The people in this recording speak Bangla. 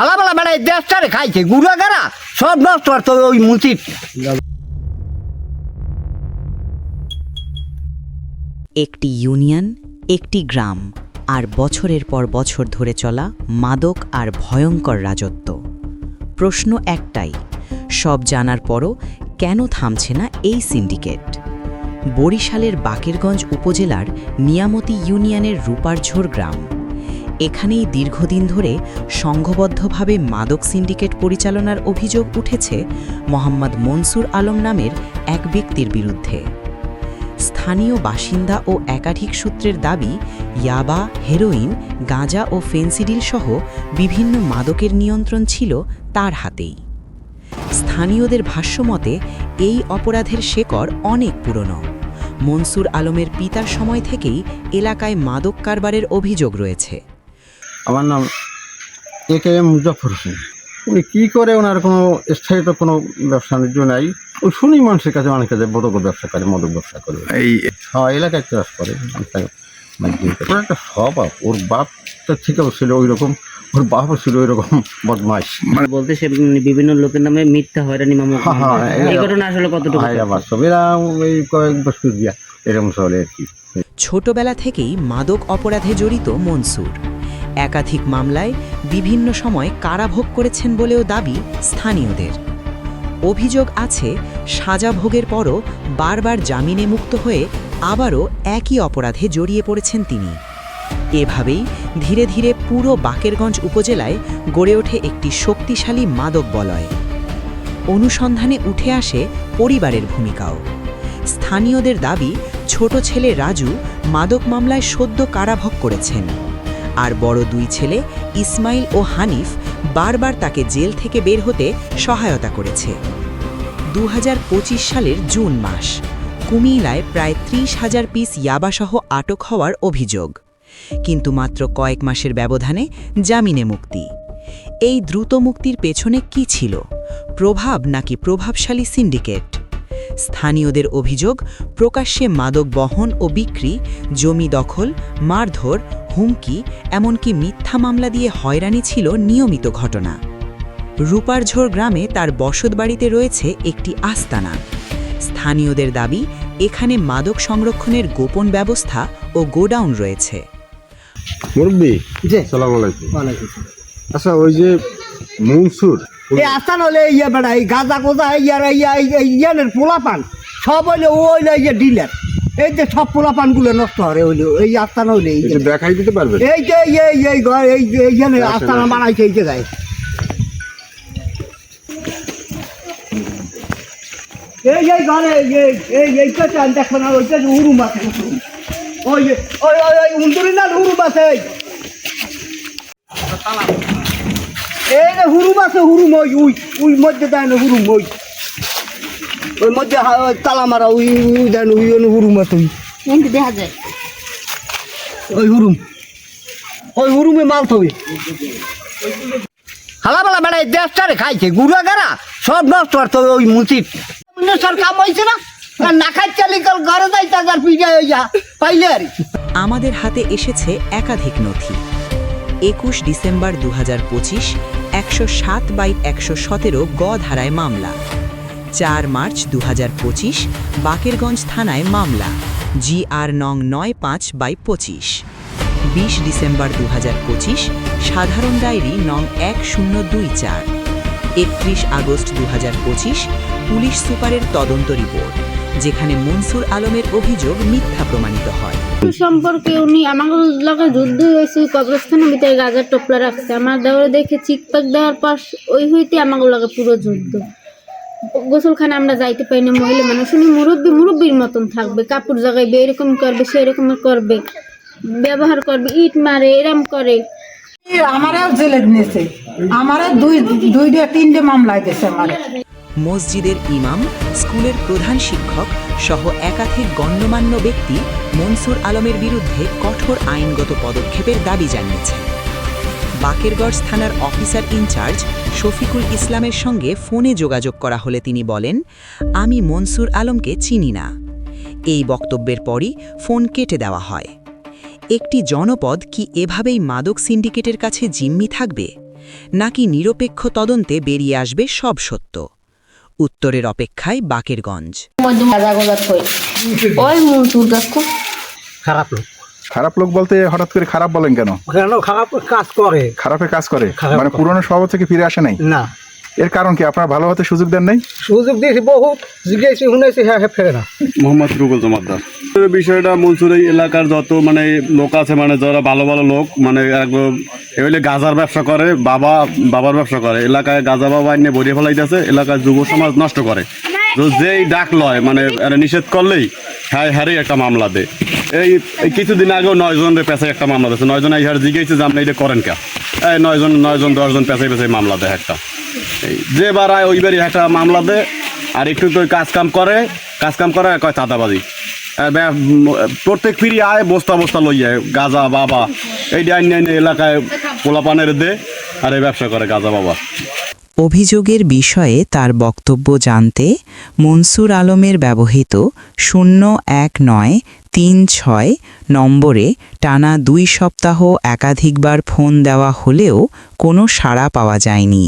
হালাবেলা বেড়া এই দেশটারে খাইছে গুড়া গাড়া সব নষ্ট আর তো ওই মুচির। একটি ইউনিয়ন, একটি গ্রাম, আর বছরের পর বছর ধরে চলা মাদক আর ভয়ঙ্কর রাজত্ব। প্রশ্ন একটাই, সব জানার পরও কেন থামছে না এই সিন্ডিকেট? বরিশালের বাকেরগঞ্জ উপজেলার নিয়ামতি ইউনিয়নের রূপারঝোর গ্রাম। এখানেই দীর্ঘদিন ধরে সংঘবদ্ধভাবে মাদক সিন্ডিকেট পরিচালনার অভিযোগ উঠেছে মোহাম্মদ মনসুর আলম নামের এক ব্যক্তির বিরুদ্ধে। স্থানীয় বাসিন্দা ও একাধিক সূত্রের দাবি, ইয়াবা, হেরোইন, গাঁজা ও ফেনসিডিল সহ বিভিন্ন মাদকের নিয়ন্ত্রণ ছিল তার হাতেই। স্থানীয়দের ভাষ্যমতে এই অপরাধের শেকড় অনেক পুরনো। মনসুর আলমের পিতার সময় থেকেই এলাকায় মাদক কারবারের অভিযোগ রয়েছে। আমার নাম AKM মুজাফর হোসেন। উনি কী করে, ওনার কোনো স্থায়িত কোনো ব্যবসা বাণিজ্য নাই। ওই শুনি মানুষের কাছে অনেক কাছে মাদক ব্যবসা করে, মাদক ব্যবসা করে এই এলাকায় চাষ করে। ওর একটা স্বভাব, ওর বাপটা থেকেও ছিল ওই রকম, ওর বাপও ছিল ওই রকম বদমাইশ। মানে বলতে সে বিভিন্ন লোকের নামে মিথ্যা হয়রানি এই ঘটনা আসলে কতটুকু বাস্তব? এরা এই কয়েক বছর দিয়া এরকম চলে আর কি। ছোটবেলা থেকেই মাদক অপরাধে জড়িত মনসুর। একাধিক মামলায় বিভিন্ন সময় কারাভোগ করেছেন বলেও দাবি স্থানীয়দের। অভিযোগ আছে, সাজা ভোগের পরও বারবার জামিনে মুক্ত হয়ে আবারও একই অপরাধে জড়িয়ে পড়েছেন তিনি। এভাবেই ধীরে ধীরে পুরো বাকেরগঞ্জ উপজেলায় গড়ে ওঠে একটি শক্তিশালী মাদক বলয়। অনুসন্ধানে উঠে আসে পরিবারের ভূমিকাও। স্থানীয়দের দাবি, ছোট ছেলে রাজু মাদক মামলায় সদ্য কারাভোগ করেছেন, আর বড় দুই ছেলে ইসমাইল ও হানিফ বারবার তাকে জেল থেকে বের হতে সহায়তা করেছে। 2025 সালের জুন মাস, কুমিল্লায় প্রায় 30,000 পিস ইয়াবাসহ আটক হওয়ার অভিযোগ, কিন্তু মাত্র কয়েক মাসের ব্যবধানে জামিনে মুক্তি। এই দ্রুত মুক্তির পেছনে কি ছিল? প্রভাব নাকি প্রভাবশালী সিন্ডিকেট? স্থানীয়দের অভিযোগ, প্রকাশ্যে মাদক বহন ও বিক্রি, জমি দখল, মারধর, হুমকি, এমনকি মিথ্যা মামলা দিয়ে হয়রানি ছিল নিয়মিত ঘটনা। রূপারঝোর গ্রামে তার বসতবাড়িতে রয়েছে একটি আস্তানা। স্থানীয়দের দাবি, এখানে মাদক সংরক্ষণের গোপন ব্যবস্থা ও গোডাউন রয়েছে। মুরব্বী, সালাম আলাইকুম। আচ্ছা, ওই যে মনসুর এই আস্তান হলে ইয়ে বেড়া এই গাঁজা গোজা ইয়ানের পোলা পান সব হইলে ওই যে ডিলার, এই যে সব পোলা পানগুলো নষ্ট হয় হইলে এই আস্তান হইলে দেখাই দিতে পারবে? এই যে এইখানে আস্তানা বানাইছে এই জায়গায়। এই ঘরে এইটা চান দেখো না, ওইটা উরুম আছে, ওই ওই ওই উন্দুরি না উরুম আছে, এই যে হুরুম আছে, হুরুম ওই ওই ওই মধ্যে দেয় না হুরুম, ওই মধ্যে তালা মারা ওই দেয় না, ওই হুরুম আছে, ওই দেখা যায় ওই হুরুম, ওই হুরুমে মাল থবে। হালাবেলা বেড়া এই দেশটারে খাইছে গুড়া গাড়া সব নষ্ট আর তো ওই মুচির কাম হয়েছে না, না খাই চালি কাল ঘরে যাই তার পিজা হয়ে যা পাইলে আর। আমাদের হাতে এসেছে একাধিক নথি। 21 ডিসেম্বর 2025 107/117 গ ধারায় মামলা। 4 মার্চ 2025 বাকেরগঞ্জ থানায় মামলা GR নং 95/25। 20 ডিসেম্বর 2025 সাধারণ ডায়েরি নং 1024। 31 আগস্ট 2025 পুলিশ সুপারের তদন্ত রিপোর্ট, যেখানে মনসুর আলমের অভিযোগ মিথ্যা প্রমাণিত হয়। সম্পর্কে উনি আমাকে লগে যুদ্ধ হয়েছে, কবরস্থানের ভিতরে গাজার টপলা রাখছে, আমার দেওয়ারে দেখে চিকপাক দেওয়ার পর ওই হইতে আমাকে লগে পুরো যুদ্ধ। গোসলখানে আমরা যাইতে পারি না, মহিলা মানুষ, উনি মুরব্বীর মতন থাকবে, কাপড় জাগাইবে, এরকম করবে, সেরকম করবে, ব্যবহার করবে, ইট মারে, এরম করে। আমারও জেলে নিয়েছে, আমারও দুইটা তিনটে মামলায় দিয়েছে আমার। মসজিদের ইমাম, স্কুলের প্রধান শিক্ষক সহ একাধিক গণ্যমান্য ব্যক্তি মনসুর আলমের বিরুদ্ধে কঠোর আইনগত পদক্ষেপের দাবি জানিয়েছেন। বাকেরগঞ্জ থানার অফিসার ইনচার্জ শফিকুল ইসলামের সঙ্গে ফোনে যোগাযোগ করা হলে তিনি বলেন, আমি মনসুর আলমকে চিনি না। এই বক্তব্যের পরই ফোন কেটে দেওয়া হয়। একটি জনপদ কি এভাবেই মাদক সিন্ডিকেটের কাছে জিম্মি থাকবে? নাকি নিরপেক্ষ তদন্তে বেরিয়ে আসবে সব সত্য? উত্তরের অপেক্ষায় বাকেরগঞ্জ। ওই মনসুর দেখো খারাপ লোক। খারাপ লোক বলতে হঠাৎ করে খারাপ বলেন কেন? কেন খারাপ কাজ করে? খারাপের কাজ করে খারাপ মানে করে। পুরনো স্বভাব থেকে ফিরে আসে নাই? না, এর কারণ কি? আপনার ভালো হতে সুযোগ দেন নাই? সুযোগ দিয়েছি বহুত, জিজ্ঞেসি শুনেছি, হ্যাঁ ফেরে না। মোহাম্মদ রুবেল জমাদ্দার। বিষয়টা মনসুর এই এলাকার যত মানে লোক আছে, মানে যারা ভালো ভালো লোক, মানে এগুলো গাঁজার ব্যবসা করে, বাবার ব্যবসা করে, এলাকায় গাঁজা বাবা নিয়ে ভরিয়ে ফেলাইতেছে, এলাকার যুব সমাজ নষ্ট করে। তো যেই ডাক লয় মানে নিষেধ করলেই হ্যাঁ একটা মামলা দেয়। এই কিছুদিন আগেও 9 জনের পেছায় একটা মামলা দিয়েছে। 9 জন এই হার জিজ্ঞেসে যে আপনি এটা করেন কে? এই 9 জন 10 জন পেছায় মামলা দেয় একটা। এই যে বারায় ওইবারই একটা মামলা দেয়, আর একটু তো কাজ কাম করে কয় চাঁদাবাজি। প্রত্যেক ফিরি আয় বস্তা লইয়া গাঁজা বাবা এই আইন এলাকায় পোলাপানের দে আর এই ব্যবসা করে গাঁজা বাবা। অভিযোগের বিষয়ে তার বক্তব্য জানতে মনসুর আলমের ব্যবহৃত 01936 নম্বরে টানা 2 সপ্তাহ একাধিকবার ফোন দেওয়া হলেও কোনো সাড়া পাওয়া যায়নি।